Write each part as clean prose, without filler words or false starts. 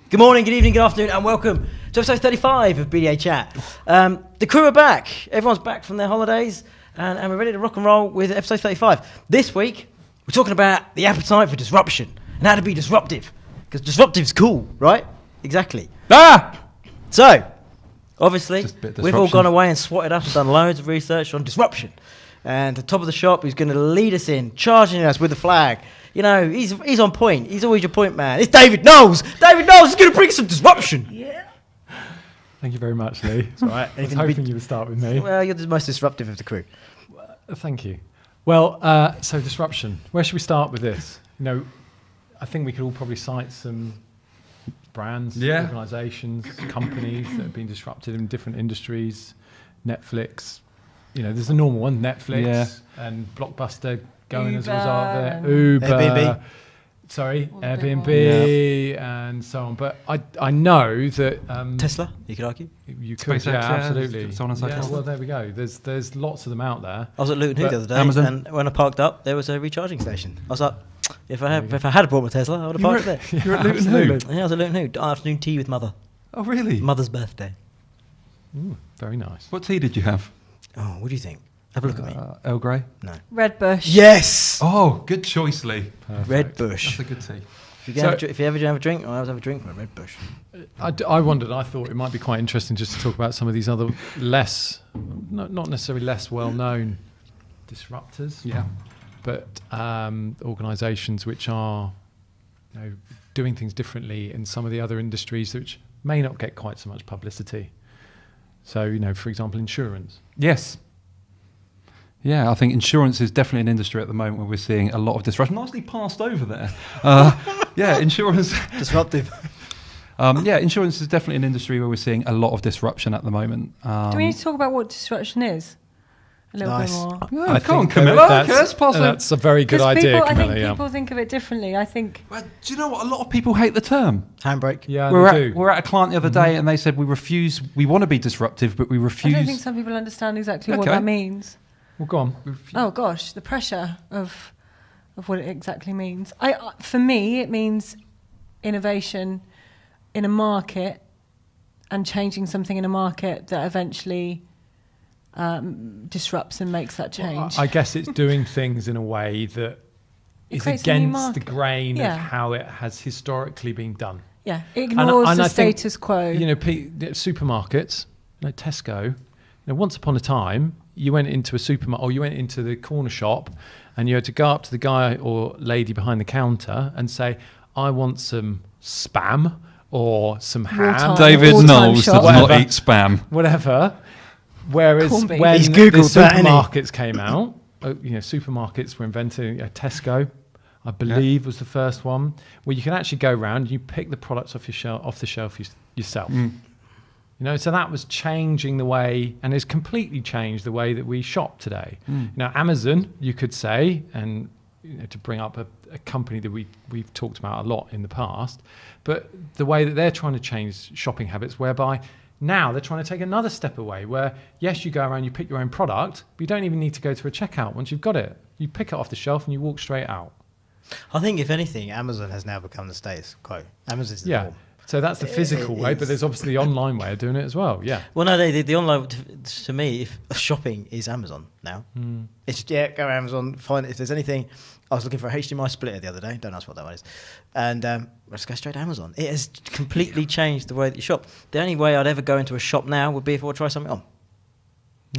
Good morning, good evening, good afternoon, and welcome to episode 35 of BDAchat. The crew are back. Everyone's back from their holidays, and we're ready to rock and roll with episode 35. This week, we're talking about the appetite for disruption and how to be disruptive. Because disruptive's cool, right? Exactly. So, obviously, we've all gone away and swatted up and done loads of research on disruption. And the top of the shop who's going to lead us in, charging us with the flag. You know, he's on point. He's always your point man. It's David Knowles. David Knowles is going to bring some disruption. Yeah. Thank you very much, Lee. It's all right. I was hoping you would start with me. Well, you're the most disruptive of the crew. Thank you. Well, so disruption. Where should we start with this? You know, I think we could all probably cite some brands, organisations, companies that have been disrupted in different industries. Netflix. You know, there's the normal one, Netflix and Blockbuster going Uber, as a result of it. Uber. Airbnb. Airbnb and so on. But I know that... Tesla, you could argue. You could, SpaceX, absolutely. So on and so forth. Well, there we go. There's lots of them out there. I was at Luton Hoo the other day, Amazon. and when I parked up, there was a recharging station. I was like, if I had brought my Tesla, I would have parked it there. You're at Luton Hoo? Yeah, I was at Luton Hoo. Afternoon tea with mother. Oh, really? Mother's birthday. Ooh, very nice. What tea did you have? Oh, what do you think? Have a look at me. Earl Grey? No. Red Bush. Yes! Oh, good choice, Lee. Perfect. Red Bush. That's a good tea. If you ever have a drink, I always have a drink from a Red Bush. I wondered, I thought it might be quite interesting just to talk about some of these other not necessarily less well-known disruptors, but organisations which are doing things differently in some of the other industries which may not get quite so much publicity. So, for example, insurance. Yes. Yeah, I think insurance is definitely an industry at the moment where we're seeing a lot of disruption. Nicely passed over there. Insurance. Disruptive. Insurance is definitely an industry where we're seeing a lot of disruption at the moment. Do we need to talk about what disruption is? A little bit more. Yeah, come on, Camilla. That's a very good idea, Camilla. I think people think of it differently. I think... Well, do you know what? A lot of people hate the term. Handbrake. Yeah, we're at a client the other day and they said, we want to be disruptive, but we refuse... I don't think some people understand exactly what that means. Well, go on. Oh, gosh, the pressure of what it exactly means. For me, it means innovation in a market and changing something in a market that eventually... disrupts and makes that change. Well, I guess it's doing things in a way that is against the grain of how it has historically been done. Yeah, it ignores and the I status quo. Supermarkets, Tesco. Once upon a time, you went into a supermarket or you went into the corner shop, and you had to go up to the guy or lady behind the counter and say, "I want some Spam or some ham." David Knowles does not eat Spam. Whatever. Whereas when He's the Googled that, supermarkets came out, supermarkets were invented. Tesco, I believe, was the first one where you can actually go around, you pick the products off the shelf yourself. So that was changing the way, and it's completely changed the way that we shop today. Now, Amazon, you could say, and to bring up a company that we've talked about a lot in the past, but the way that they're trying to change shopping habits, whereby now they're trying to take another step away where, yes, you go around, you pick your own product, but you don't even need to go to a checkout once you've got it. You pick it off the shelf and you walk straight out. I think, if anything, Amazon has now become the status quo. Amazon's the norm. So that's the physical way, but there's obviously the online way of doing it as well, Well, no, the online, to me, if shopping is Amazon now. It's just, go Amazon, find if there's anything. I was looking for a HDMI splitter the other day. Don't ask what that one is. And let's go straight to Amazon. It has completely changed the way that you shop. The only way I'd ever go into a shop now would be if I would try something on.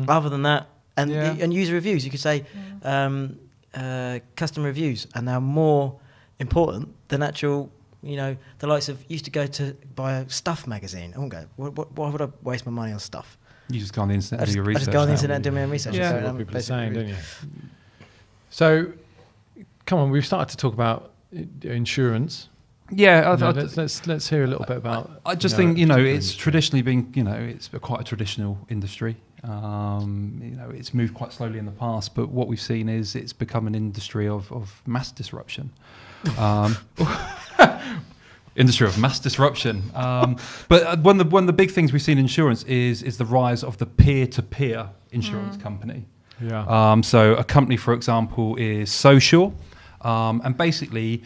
Other than that, and user reviews, you could say customer reviews are now more important than actual... the likes of used to go to buy a stuff magazine. I won't go. Why would I waste my money on stuff? You just go on the internet and do your research. I just go on the internet and do my own research. Yeah, what people are saying, don't you? So, come on, we've started to talk about insurance. Yeah, let's hear a little bit about. I just think it's traditionally been it's quite a traditional industry. It's moved quite slowly in the past, but what we've seen is it's become an industry of mass disruption. Industry of mass disruption. But one of the big things we've seen in insurance is the rise of the peer-to-peer insurance company. Yeah. So a company, for example, is Social, and basically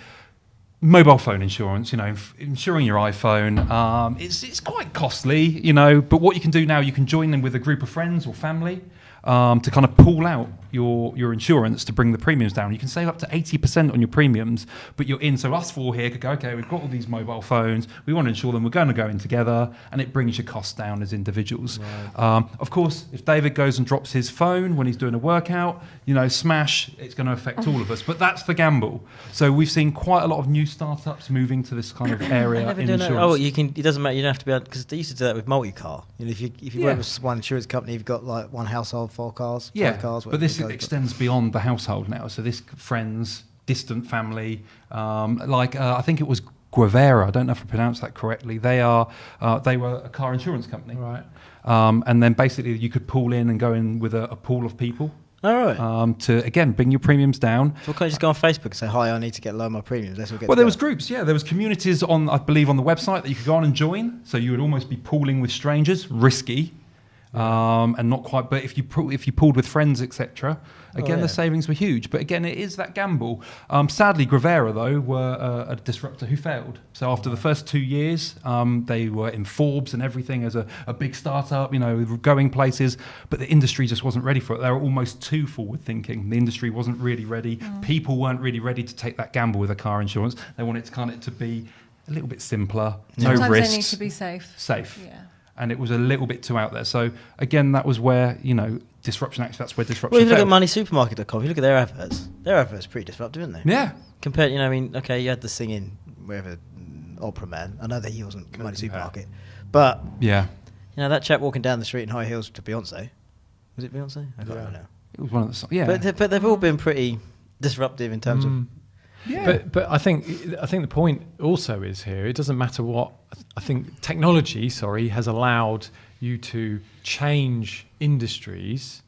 mobile phone insurance, insuring your iPhone, it's quite costly, but what you can do now, you can join in with a group of friends or family to kind of pool out your insurance to bring the premiums down. You can save up to 80% on your premiums, but you're in. So us four here could go, okay, we've got all these mobile phones, we want to insure them, we're going to go in together, and it brings your costs down as individuals. Right. Of course, if David goes and drops his phone when he's doing a workout, smash, it's going to affect all of us. But that's the gamble. So we've seen quite a lot of new startups moving to this kind of area in insurance. Oh, it doesn't matter. You don't have to be, because they used to do that with multi-car. If you work with one insurance company, you've got like one household, 4 cars, 5 cars. But this extends beyond the household now. So this friends, distant family, I think it was Guevara. I don't know if I pronounced that correctly. They were a car insurance company, right? And then basically you could pool in and go in with a pool of people. All right. To again bring your premiums down. So can't you just go on Facebook and say, "Hi, I need to lower my premiums"? There was groups. Yeah, there was communities on, I believe, on the website that you could go on and join. So you would almost be pooling with strangers, risky, and not quite. But if you pooled with friends, etc., again the savings were huge. But again, it is that gamble. Sadly, Guevara though were a disruptor who failed. So after the first 2 years, they were in Forbes and everything as a big startup, going places. But the industry just wasn't ready for it. They were almost too forward thinking. The industry wasn't really ready. People weren't really ready to take that gamble with a car insurance. They wanted it to be a little bit simpler, no risks. Sometimes they need to be safe. Safe. Yeah. And it was a little bit too out there. So again, that was where, disruption, actually, that's where disruption Well, if you look failed. at moneysupermarket.com, you look at their adverts. Their adverts are pretty disruptive, aren't they? Yeah. Compared, okay, you had the singing, wherever, Opera Man. I know that he wasn't Money Supermarket. But, yeah, that chap walking down the street in high heels to Beyonce. Was it Beyonce? I can't remember now. it was one of the, yeah. But they've all been pretty disruptive in terms of... Yeah. But I think the point also is here, it doesn't matter what, I think technology, has allowed you to change industries,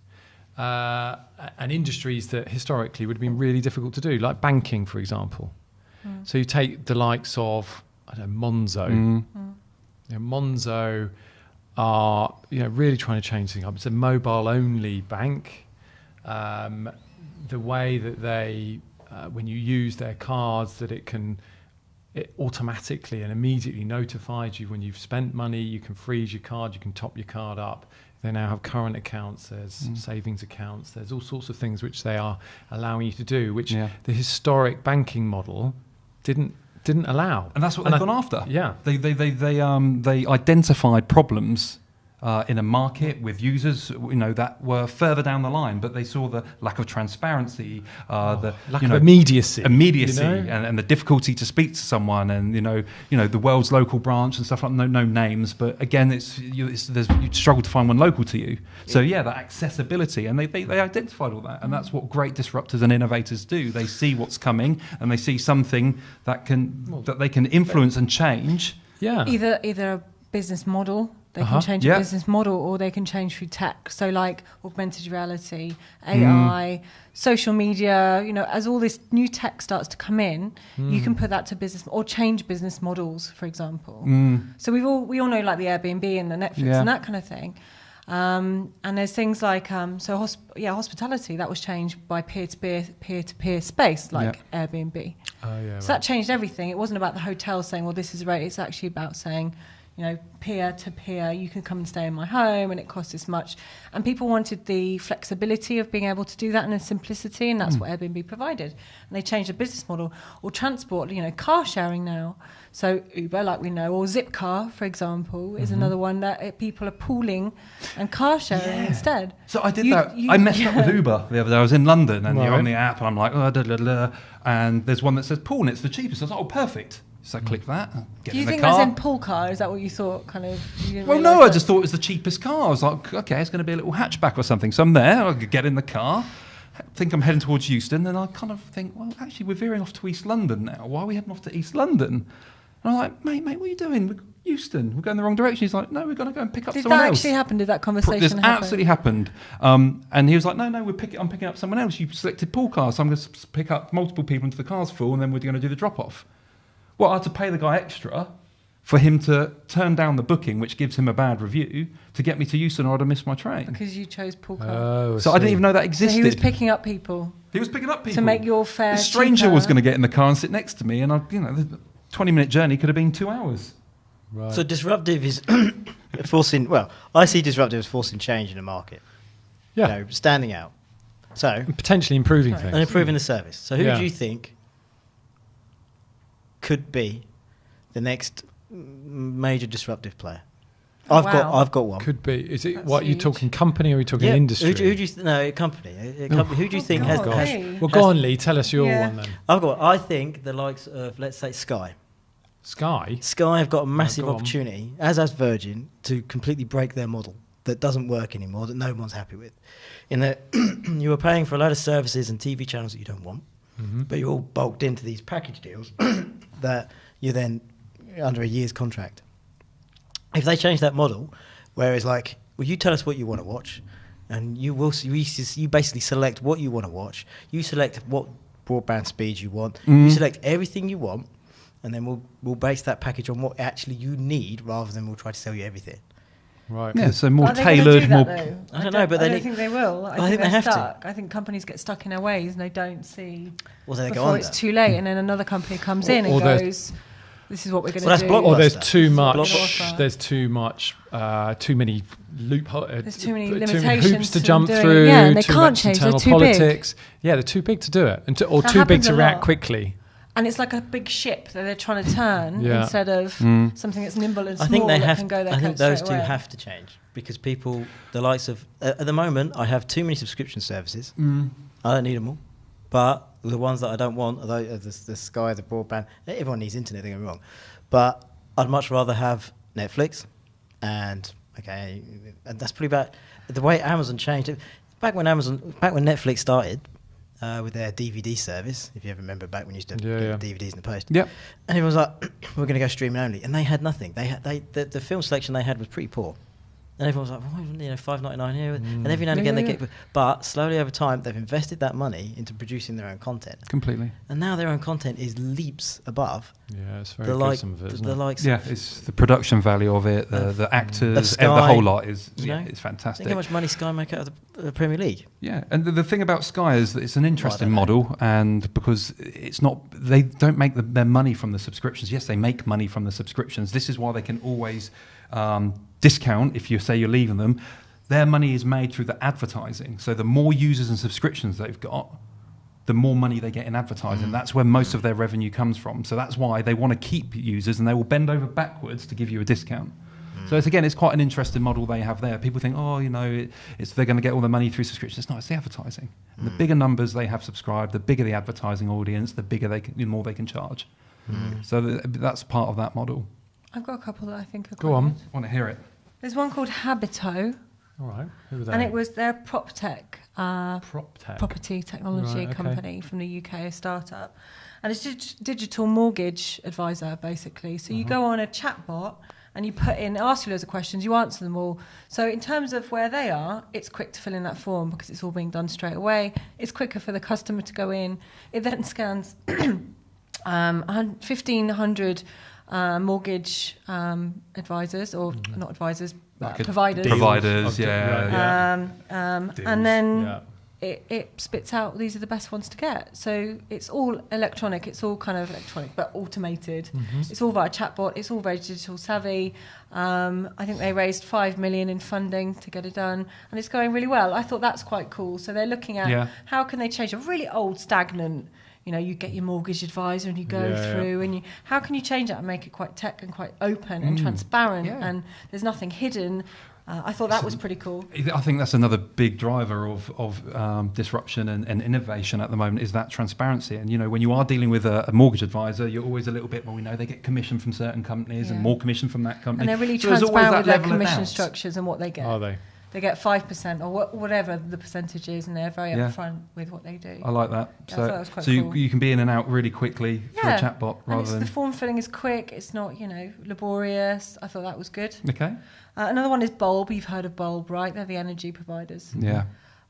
and industries that historically would have been really difficult to do, like banking, for example. So you take the likes of, Monzo. Monzo are, really trying to change things up. It's a mobile-only bank. The way that they... when you use their cards, that it automatically and immediately notifies you when you've spent money. You can freeze your card, you can top your card up. They now have current accounts, there's savings accounts, there's all sorts of things which they are allowing you to do, which the historic banking model didn't allow. And that's what they've gone after. Yeah. They identified problems in a market with users, that were further down the line, but they saw the lack of transparency, the lack of immediacy, and the difficulty to speak to someone, and the world's local branch and stuff like no names, but again, you struggle to find one local to you. So that accessibility, and they identified all that, and that's what great disruptors and innovators do. They see what's coming, and they see something that they can influence and change. Yeah, either a business model. They can change a business model, or they can change through tech. So like augmented reality, AI, social media, as all this new tech starts to come in, you can put that to business or change business models, for example. So we all know like the Airbnb and the Netflix and that kind of thing. And there's things like, hospitality, that was changed by peer-to-peer space, like Airbnb. So that changed everything. It wasn't about the hotel saying, well, this is right. It's actually about saying, peer to peer, you can come and stay in my home and it costs this much. And people wanted the flexibility of being able to do that and the simplicity, and that's what Airbnb provided. And they changed the business model. Or transport, car sharing now. So Uber, like we know, or Zipcar, for example, is another one that people are pooling and car sharing instead. So I did that. I messed up with Uber the other day. I was in London and you're on the app and I'm like, and there's one that says pool and it's the cheapest. I was like, oh, perfect. So I click that, get Do you in the think car. that's in pool car? Is that what you thought? Well, no, I just thought it was the cheapest car. I was like, okay, it's going to be a little hatchback or something. So I'm there, I could get in the car, think I'm heading towards Euston, then I kind of think, well, actually, we're veering off to East London now. Why are we heading off to East London? And I'm like, mate, what are you doing? We're Euston, we're going the wrong direction. He's like, no, we're going to go and pick up someone else. Did that actually happen? Did that conversation This happen? absolutely happened. And he was like, no, I'm picking up someone else. You selected pool cars, so I'm going to pick up multiple people until the car's full, and then we're going to do the drop-off. Well, I had to pay the guy extra for him to turn down the booking, which gives him a bad review, to get me to Euston, or I'd have missed my train. Because you chose pool car. Oh, So I didn't even know that So existed. he was picking up people He was picking up people to make your fare A stranger cheaper. was going to get in the car and sit next to me, and the 20-minute journey could have been 2 hours. Right. So disruptive is forcing. Well, I see disruptive as forcing change in the market. yeah, You know, standing out. So and potentially improving Right. things. and improving the service. So who Yeah. do you think could be the next major disruptive player? I've got one. Could be. Is it That's what you're huge. talking company or are you talking Yeah. industry? Who do you no company? A company. Who do you think has, God. has? Hey. Well, go on, Lee. Tell us your Yeah. one then. I've got. I think the likes of, let's say, Sky. Sky. Sky have got a massive go on. opportunity, as has Virgin, to completely break their model that doesn't work anymore, that no one's happy with. In that you are paying for a load of services and TV channels that you don't want, but you're all bulked into these package deals that you're then under a year's contract. If they change that model, where it's like, well, you tell us what you want to watch, and you basically select what you want to watch. You select what broadband speeds you want. You select everything you want, and then we'll base that package on what actually you need, rather than we'll try to sell you everything. Right. Yeah, so more Are they gonna tailored, do more. that, though? I don't know, but I they don't need- think they will. I think think they have they're to. stuck. I think companies get stuck in their ways and they don't see Well, then they go before under. it's too late, and then another company comes in and or there's- goes, "This is what we're going to that's do." Blockbuster. Or there's Blockbuster. too much. Blockbuster. There's too much. Too many loopholes. There's too many hoops limitations to to jump doing it. through. Yeah, and they too can't much change, they're internal too big. politics. Yeah, they're too big to do it, or That too big happens to a react lot. quickly. And it's like a big ship that they're trying to turn Yeah. instead of something that's nimble and I small think they that have. can go there. I think straight those two away. have to change, because people, the likes of at the moment, I have too many subscription services. I don't need them all, but the ones that I don't want are the Sky, the broadband. Everyone needs internet. Don't get me wrong, but I'd much rather have Netflix, and that's pretty about the way Amazon changed it. Back when Netflix started. With their DVD service, if you ever remember back when you used to get the DVDs in the post. Yep. And everyone was like, we're going to go streaming only. And they had nothing. The film selection they had was pretty poor. And everyone was like, well, $5.99 here. And every now and again they get... But slowly over time, they've invested that money into producing their own content. Completely. And now their own content is leaps above Yeah, it's very the, good, like, some of it, isn't the it? likes Yeah, of... it's the production value of it, the actors, the Sky, whole lot is you know? it's fantastic. Think how much money Sky make out of the Premier League. Yeah, and the thing about Sky is that it's an interesting know. model, and because it's not, they don't make their money from the subscriptions. Yes, they make money from the subscriptions. This is why they can always discount if you say you're leaving them. Their money is made through the advertising. So the more users and subscriptions they've got, the more money they get in advertising. That's where most of their revenue comes from. So that's why they want to keep users, and they will bend over backwards to give you a discount. So it's quite an interesting model they have there. People think, they're going to get all the money through subscriptions. It's not, it's the advertising. And the bigger numbers they have subscribed, the bigger the advertising audience, the more they can charge. So that's part of that model. I've got a couple that I think are Go quite on. good. I want to hear it. There's one called Habito, All right. Who are they? and it was their prop tech. Prop Tech. Property technology Right, okay. company from the UK, a startup. And it's a digital mortgage advisor, basically. So you go on a chatbot and you put in, it asks you loads of questions, you answer them all. So in terms of where they are, it's quick to fill in that form because it's all being done straight away. It's quicker for the customer to go in. It then scans 1,500 mortgage advisors, or not advisors, providers. Providers, Deals. yeah. Deals, And then yeah. it spits out these are the best ones to get. So it's all electronic. It's all kind of electronic, but automated. It's all via chatbot. It's all very digital savvy. I think they raised 5 million in funding to get it done, and it's going really well. I thought that's quite cool. So they're looking at how can they change a really old, stagnant. You get your mortgage advisor and you go through and how can you change that and make it quite tech and quite open and transparent and there's nothing hidden. I thought that was pretty cool. I think that's another big driver of disruption and innovation at the moment is that transparency. And, when you are dealing with a mortgage advisor, you're always a little bit, they get commission from certain companies and more commission from that company. And they're really So there's always transparent that with their level of commission doubt. structures and what they get. Are they? They get 5% or whatever the percentage is, and they're very upfront with what they do. I like that. Yeah, I thought that was quite so cool. you can be in and out really quickly through a chatbot and rather than... the form filling is quick. It's not, laborious. I thought that was good. Okay. Another one is Bulb. You've heard of Bulb, right? They're the energy providers. Yeah.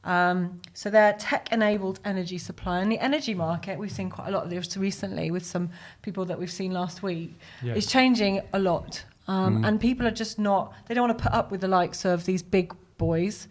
So they're tech-enabled energy supply. And the energy market, we've seen quite a lot of this recently with some people that we've seen last week, is changing a lot. And people are just not, they don't want to put up with the likes of these big boys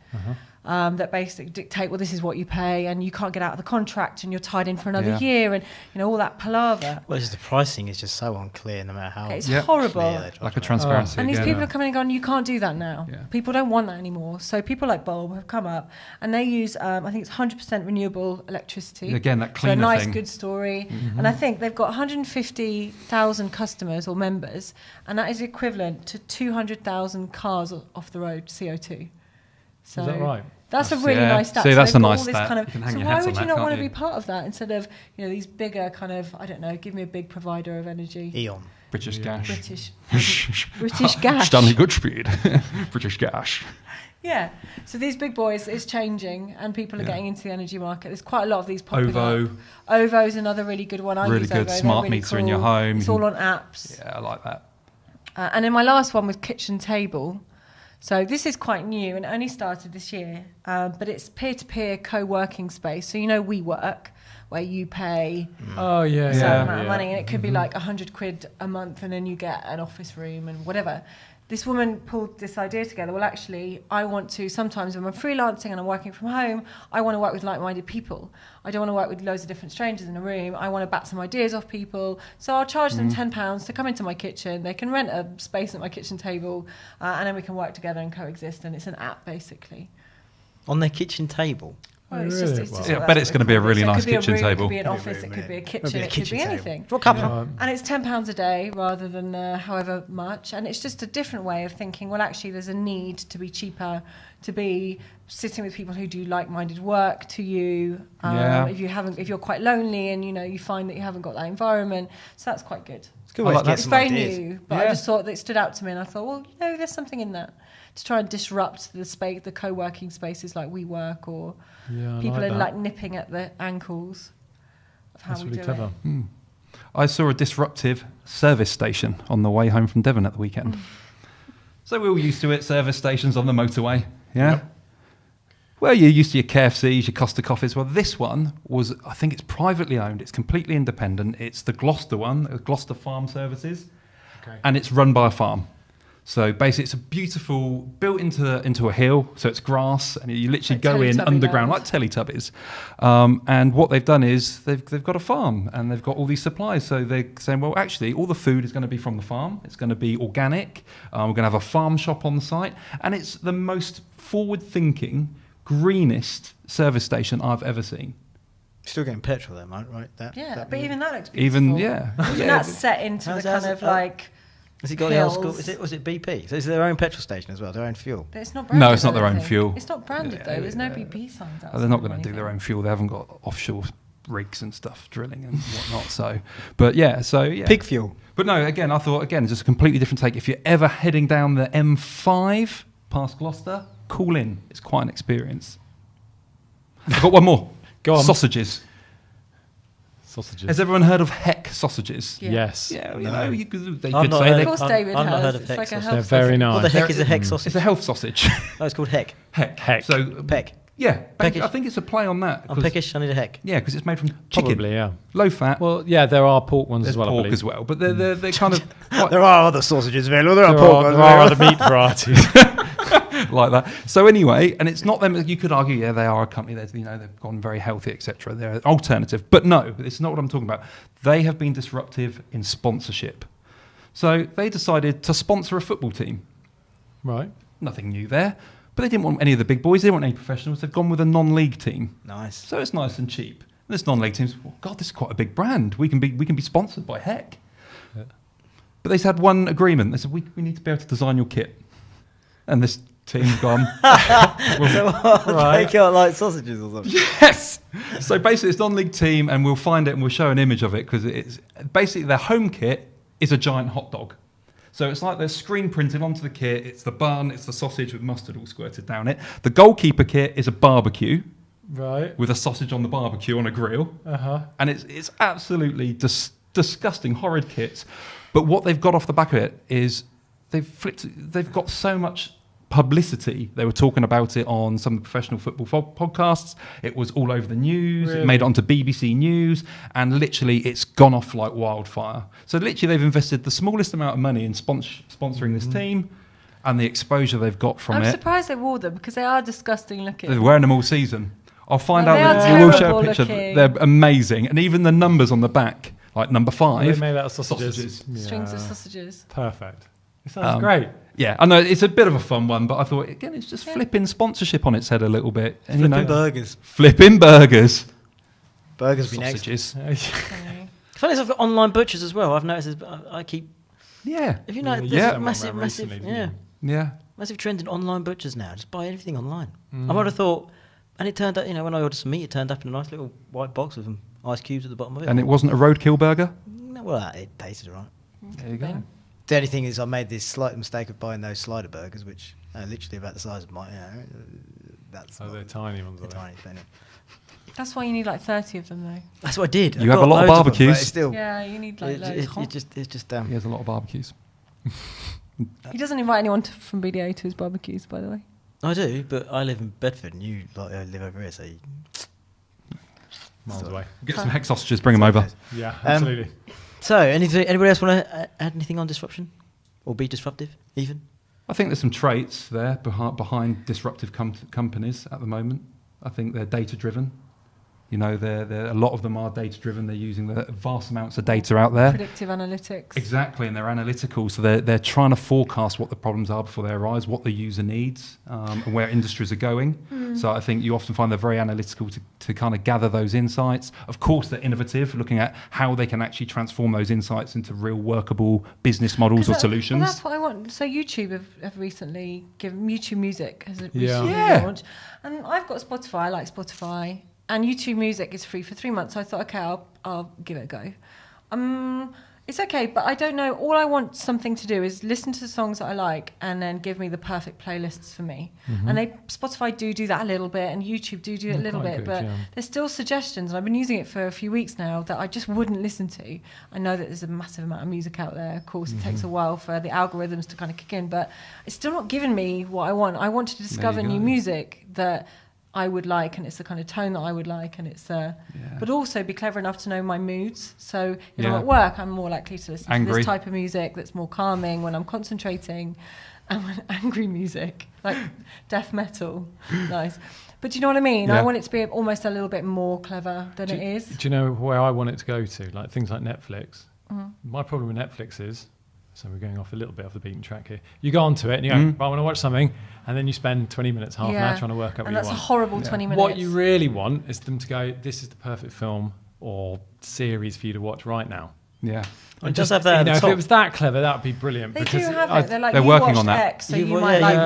that basically dictate, well, this is what you pay and you can't get out of the contract and you're tied in for another year and, you know, all that palaver. Well, it's just the pricing is just so unclear no matter how. It's horrible. Lack of transparency. And these people are coming and going, you can't do that now. Yeah. People don't want that anymore. So people like Bulb have come up and they use, I think it's 100% renewable electricity. Again, that So cleaner a nice, thing. good story. And I think they've got 150,000 customers or members, and that is equivalent to 200,000 cars off the road, CO2. So Is that right? That's a really nice stat. See, So that's they've a got nice all this stat. kind You can of, hang so your why hat on would you that, not can't want to you? be part of that instead of, you know, these bigger kind of, I don't know, give me a big provider of energy. Eon. British gas. British gas. Stanley Goodspeed. British gas. Yeah. So these big boys is changing and people are getting into the energy market. There's quite a lot of these popping OVO. up. OVO is another really good one. I Really use good. OVO. They're Smart really meter in your home. It's all on apps. Yeah, I like that. And then my last one was Kitchen Table. So this is quite new and it only started this year, but it's peer-to-peer co-working space. So you know WeWork, where you pay Oh, yeah, a certain yeah. amount of money and it could be like 100 quid a month and then you get an office room and whatever. This woman pulled this idea together. Well, actually, I want to, sometimes when I'm freelancing and I'm working from home, I want to work with like-minded people. I don't want to work with loads of different strangers in a room. I want to bat some ideas off people. So I'll charge them £10 to come into my kitchen. They can rent a space at my kitchen table and then we can work together and coexist. And it's an app, basically. On their kitchen table. Well, it's Really? just Yeah, I bet it's going to be a really nice kitchen It table. could be an office, it could be a kitchen, it could kitchen be table. anything. For a couple. Yeah. And it's £10 a day rather than however much. And it's just a different way of thinking, well, actually, there's a need to be cheaper, to be sitting with people who do like-minded work to you. If you're quite lonely and, you know, you find that you haven't got that environment. So that's quite good. It's a good way to get It's some very ideas. new, but I just thought that it stood out to me and I thought, well, you know, there's something in that. To try and disrupt the space, the co-working spaces like WeWork or people are like nipping at the ankles of how That's we really do clever. it. I saw a disruptive service station on the way home from Devon at the weekend. So we're all used to it, service stations on the motorway. Yeah. Yep. Well, you're used to your KFCs, your Costa Coffees. Well, this one was, I think it's privately owned. It's completely independent. It's the Gloucester one, Gloucester Farm Services. Okay. And it's run by a farm. So basically, it's a beautiful, built into a hill, so it's grass, and you literally Like go in Teletubby underground, land. like Teletubbies. And what they've done is they've got a farm, and they've got all these supplies. So they're saying, well, actually, all the food is going to be from the farm. It's going to be organic. We're going to have a farm shop on the site. And it's the most forward-thinking, greenest service station I've ever seen. Still getting petrol there, mate, right? Yeah, but even that looks beautiful. Even, yeah. Even that's set into How's- the kind how's of it- like... Has it got the old hills. school? Was it BP? So is it their own petrol station as well, their own fuel? But it's not branded. No, it's not I their don't own think. fuel. It's not branded though. There's no BP signs out. They're not going to do their own fuel. They haven't got offshore rigs and stuff, drilling and whatnot. So, but yeah. Pig fuel. But no, again, I thought, just a completely different take. If you're ever heading down the M5 past Gloucester, call in. It's quite an experience. I've got one more. Go on. Sausages. Sausages. Has everyone heard of Heck sausages? Yeah. Yes. Yeah, you No. know, they I've could not say heard Of they, course, I've- David I've not has. heard of It's Hex like a sausage. health They're very sausage. nice. What the heck is a They're- hex sausage? it's a health sausage. Oh, it's called heck. Heck. Heck. So, Peck. yeah, Peckish. I think it's a play on that. I'm 'cause- peckish, I need a heck. Yeah, because it's made from chicken. Probably, yeah. Low fat. Well, yeah, there are pork ones There's as well, I pork believe. as well, but they're kind of quite There are other sausages available. There are There pork are, ones there are available. other meat varieties. like that. So anyway, and it's not them. You could argue, yeah, they are a company. They've gone very healthy, etc. They're an alternative, but no, it's not what I'm talking about. They have been disruptive in sponsorship. So they decided to sponsor a football team. Right. Nothing new there, but they didn't want any of the big boys. They didn't want any professionals. They've gone with a non-league team. Nice. So it's nice and cheap. And this non-league team's, well, God, this is quite a big brand. We can be sponsored by Heck. Yeah. But they had one agreement. They said, we need to be able to design your kit. And this team's gone, So what? Right. They got like sausages or something. yes! So basically it's a non-league team and we'll find it and we'll show an image of it because it's basically their home kit is a giant hot dog. So it's like they're screen printed onto the kit. It's the bun, it's the sausage with mustard all squirted down it. The goalkeeper kit is a barbecue Right. with a sausage on the barbecue on a grill. Uh-huh. And it's absolutely disgusting, horrid kits. But what they've got off the back of it is they've got so much publicity. They were talking about it on some of the professional football podcasts. It was all over the news. Really? It made it onto BBC News, and literally it's gone off like wildfire. So literally they've invested the smallest amount of money in sponsoring this team, and the exposure they've got from I'm it. surprised they wore them because they are disgusting looking. They're wearing them all season. I'll find They out. are We will show a terrible picture. looking. They're amazing, and even the numbers on the back, like number 5. They made out of sausages. Strings of Yeah. sausages. Perfect. It sounds great. Yeah, I know it's a bit of a fun one, but I thought again it's just flipping sponsorship on its head a little bit. And, Flipping burgers. Flipping burgers. Burgers be next. Sausages. Funny enough, I've got online butchers as well. I've noticed I keep. Yeah. If you know, there's Yeah. a massive, Recently, massive, didn't yeah, you? Yeah. massive trend in online butchers now. Just buy everything online. I would have thought, and it turned out, when I ordered some meat, it turned up in a nice little white box with some ice cubes at the bottom of it. And it wasn't a roadkill burger? No, well, it tasted all right. There you go. The only thing is, I made this slight mistake of buying those slider burgers, which are literally about the size of my. That's Oh, they're tiny ones. they're Are they? tiny. They're not- That's why you need like 30 of them, though. That's what I did. You I have got a lot of loads them, but barbecues. it's still, Yeah, you need like loads. it's just. He has a lot of barbecues. He doesn't invite anyone from BDA to his barbecues, by the way. I do, but I live in Bedford, and you live over here, so. Miles away. Get some hex sausages, bring them over. Yeah, absolutely. So, anybody else want to add anything on disruption, or be disruptive, even? I think there's some traits there behind disruptive companies at the moment. I think they're data-driven. They're a lot of them are data-driven. They're using the vast amounts of data out there. Predictive analytics. Exactly, and they're analytical. So they're trying to forecast what the problems are before they arise, what the user needs, and where industries are going. So I think you often find they're very analytical to kind of gather those insights. Of course, they're innovative, looking at how they can actually transform those insights into real workable business models or solutions. Well, that's what I want. So YouTube have recently given YouTube Music has recently Yeah. launched, and I've got Spotify. I like Spotify, and YouTube Music is free for 3 months. So I thought, okay, I'll give it a go. It's okay, but I don't know. All I want something to do is listen to the songs that I like, and then give me the perfect playlists for me. And Spotify do that a little bit, and YouTube do it a little quite bit, good, but yeah. there's still suggestions, and I've been using it for a few weeks now that I just wouldn't listen to. I know that there's a massive amount of music out there. Of course, it takes a while for the algorithms to kind of kick in, but it's still not giving me what I want. I want to discover new go. music that I would like, and it's the kind of tone that I would like, and it's but also be clever enough to know my moods. So if I'm Yeah. at work, I'm more likely to listen to Angry. this type of music that's more calming when I'm concentrating, and when angry music like death metal, nice. But do you know what I mean? Yeah. I want it to be almost a little bit more clever than it is. Do you know where I want it to go to? Like things like Netflix. My problem with Netflix is, so we're going off a little bit off the beaten track here. You go onto it and you go, I want to watch something, and then you spend 20 minutes, half an hour trying to work out what and you that's want. a horrible 20 minutes. What you really want is them to go, this is the perfect film or series for you to watch right now. Yeah. And just have that at the if top. it was that clever, that would be brilliant. They do because have I- it. They're like, they're you working watched on that. X, so you might like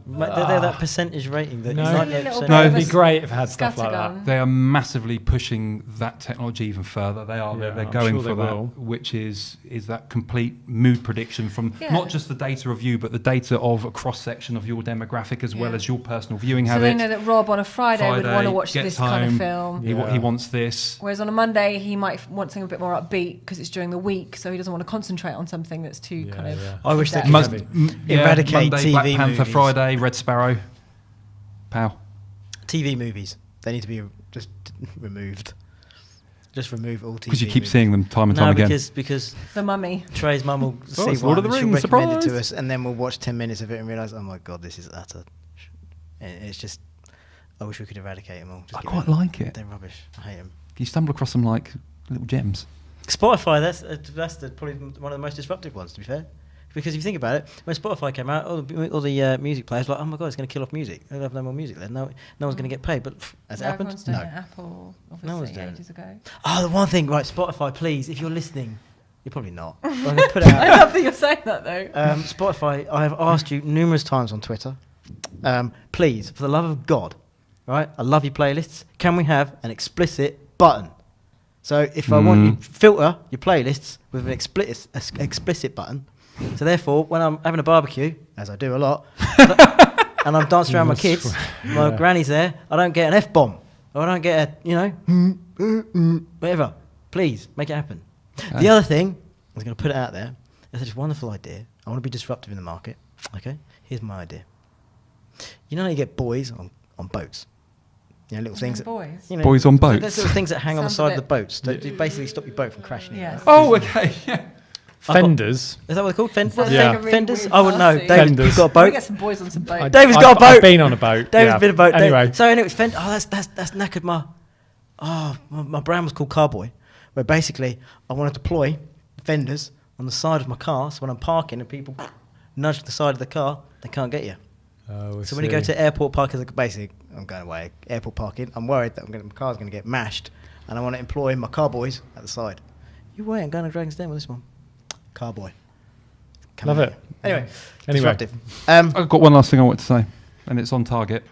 They're that percentage rating that No. is It's a 98%. little bit No, of it'd a be great if it had stuff like that. scattergun. They are massively pushing that technology even further. They're Yeah, they're I'm going sure for they that, will. which is that complete mood prediction from Yeah. not just the data of you, but the data of a cross section of your demographic as well Yeah. as your personal viewing So habits. they know that Rob on a Friday would want to watch gets this kind of home, film. He wants this. Whereas on a Monday, he might want something a bit more upbeat because it's during the week, so he doesn't want to concentrate on something that's too Yeah, kind of. yeah. I wish they in-depth. could Must- eradicate Monday, TV Black Panther, movies. Friday, Red Sparrow. Pow. TV movies. They need to be just removed. Just remove all TV. Because you keep movies. seeing them time and time No, again. because The Mummy. Trey's mum will see it's one Lord of the and she'll Rings, recommend it to surprise. us, and then we'll watch 10 minutes of it and realise, oh my god, this is utter. And it's just, I wish we could eradicate them all. Just I get quite rid of them. like it. They're rubbish. I hate them. You stumble across some like little gems. Spotify, that's probably one of the most disruptive ones, to be fair. Because if you think about it, when Spotify came out, all the music players were like, oh my god, it's going to kill off music. They'll have no more music then. No one's going to get paid. But has it happened? Everyone's done No. it. Apple, No one's obviously, doing it. ages ago. Oh, the one thing, right, Spotify, please, if you're listening, you're probably not. But I'm going to put it I out. love that you're saying that though. Spotify, I have asked you numerous times on Twitter, please, for the love of God, right, I love your playlists, can we have an explicit button? So if I want you to filter your playlists with an explicit button, so therefore when I'm having a barbecue, as I do a lot, and I'm dancing around my kids, my granny's there, I don't get an F-bomb, or I don't get a, whatever. Please, make it happen. The other thing, I was going to put it out there, It's such a wonderful idea. I want to be disruptive in the market. Okay, here's my idea. You know how you get buoys on boats? You know, little things. Boys. You know, Buoys on so boats? Those little things that hang on the Sounds a side of bit- the boats that basically stop your boat from crashing. Yes. Oh, okay. Yeah. Fenders. Is that what they're called? Sounds Yeah. like a really Fenders? weird I wouldn't know. party. David, Fenders. you've got a Can we boat? get some boys on some boats? David's got a boat. I've been on a boat. David's yeah. been a boat. Anyway, So anyway, it's that's knackered my brand was called Carboy, where basically I want to deploy fenders on the side of my car, so when I'm parking and people nudge the side of the car, they can't get you. I So when you go see. to airport parking, basically I'm going away airport parking, I'm worried that my car's going to get mashed, and I want to employ my carboys at the side. You wait, I'm going to Dragon's Den with this one. Carboy. Come Love on. it. Anyway, Anyway. disruptive. I've got one last thing I want to say, and it's on target.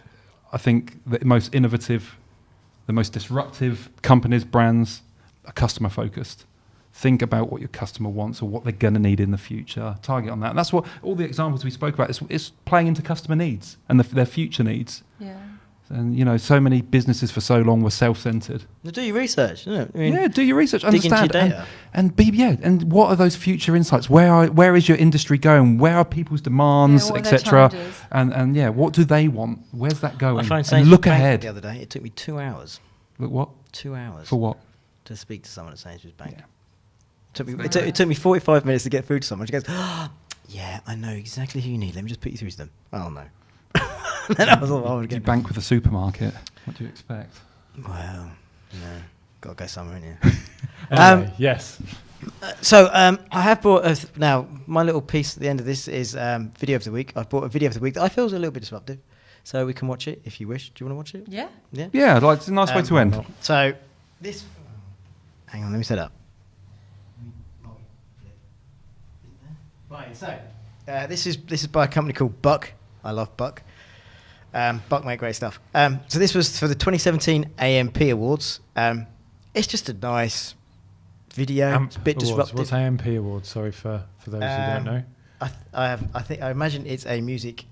I think the most innovative, the most disruptive companies, brands are customer focused. Think about what your customer wants or what they're going to need in the future. Target on that. And that's what all the examples we spoke about is playing into customer needs and their future needs. Yeah. And you know, so many businesses for so long were self-centered. Now do your research. You know, I mean, Yeah, do your research, dig into your understand, data. and what are those future insights? Where is your industry going? Where are people's demands, Yeah, what are their etc. challenges? And yeah, what do they want? Where's that I going? phoned And Sainsbury's look Bank ahead. the other day. It took me 2 hours. Look what 2 hours for what? to speak to someone at Sainsbury's Bank. Yeah. It took me 45 minutes to get through to someone. She goes, yeah, I know exactly who you need. Let me just put you through to them. Oh, no. Then I was all I would You get. bank with a supermarket. What do you expect? Well, got to go somewhere, in here. Anyway, yes. I have brought now my little piece at the end of this is video of the week. I've brought a video of the week that I feel is a little bit disruptive, so we can watch it if you wish. Do you want to watch it? Yeah. Yeah. Yeah, like it's a nice way to end. So this. Hang on, let me set up. Right. So this is by a company called Buck. I love Buck. Buck make great stuff. So this was for the 2017 AMP Awards. It's just a nice video. It's a bit Awards. disruptive. What's AMP Awards? Sorry for those who don't know. I imagine it's a music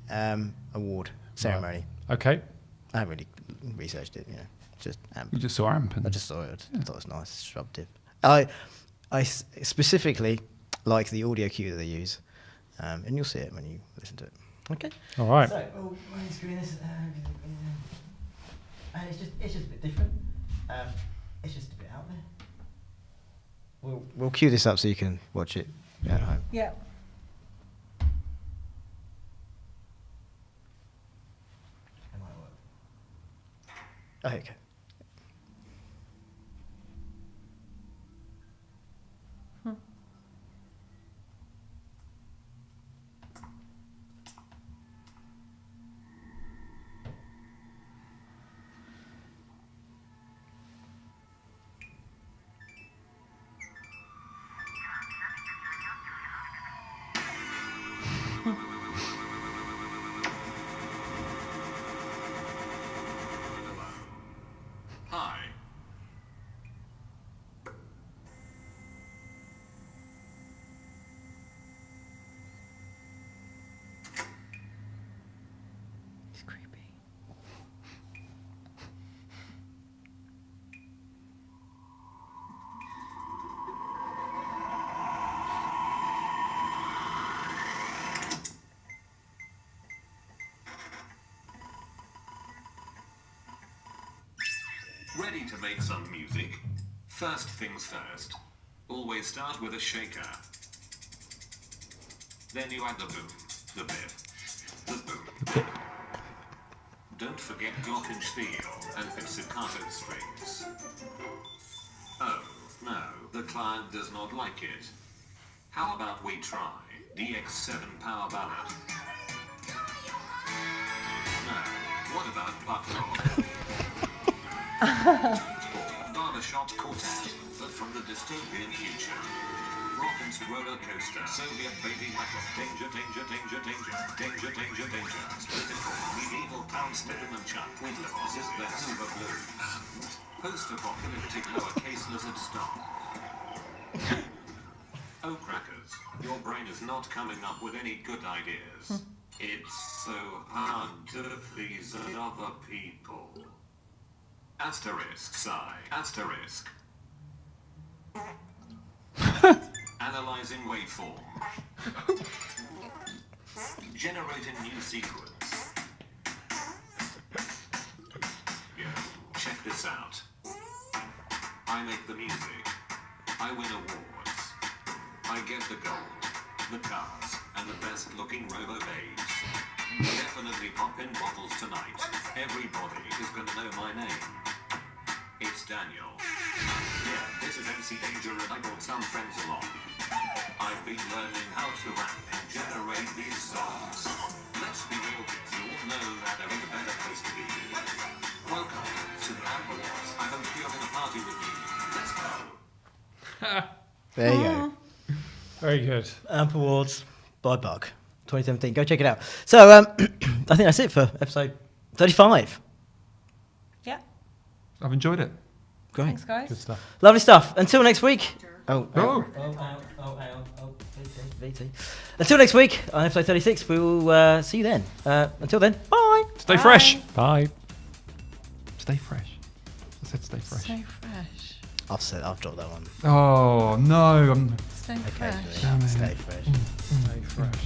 award ceremony. Okay. I haven't really researched it. Just AMP. You just saw AMP. I just saw it. I thought it was nice, it's disruptive. I specifically like the audio cue that they use, and you'll see it when you listen to it. Okay. All right. So, my screen is, and it's just a bit different. It's just a bit out there. We'll cue this up so you can watch it at home. Yeah. It might work. Okay. Hi. It's creepy. Ready to make some music? First things first. Always start with a shaker. Then you add the boom, the biff, the boom. Don't forget glockenspiel and pizzicato strings. Oh, no, the client does not like it. How about we try DX7 power ballad? No, what about butt rock? Barbershop quartet, but from the dystopian future. Rock and roller coaster, Soviet baby metal, danger, danger, danger, danger, danger, danger, danger, political, medieval pound spitting and chuck, this is the silver blues. Post-apocalyptic lowercase lizard star. Oh crackers, your brain is not coming up with any good ideas. It's so hard to please other people. Asterisk sigh. Asterisk. Analyzing waveform. Generating new sequence. Yeah, check this out. I make the music. I win awards. I get the gold, the cars, and the best looking robo babes. Definitely pop in bottles tonight. Everybody is gonna know my name. It's Daniel. Yeah, this is MC Danger and I brought some friends along. I've been learning how to rap and generate these songs. Let's be real, kids, you all know that there ain't a better place to be. Welcome to the Amber Wars. I hope you're gonna party with me. Let's go. There you go. Very good. AMP Awards by Bug 2017. Go check it out. So I think that's it for episode 35. Yeah. I've enjoyed it. Great. Thanks, guys. Good stuff. Lovely stuff. Until next week. Oh. VT. Until next week on episode 36, we will see you then. Until then, bye. Stay fresh. Bye. Stay fresh. I said stay fresh. Stay fresh. I've dropped that one. Oh no. Stay fresh. Occasionally. Stay fresh. Stay fresh.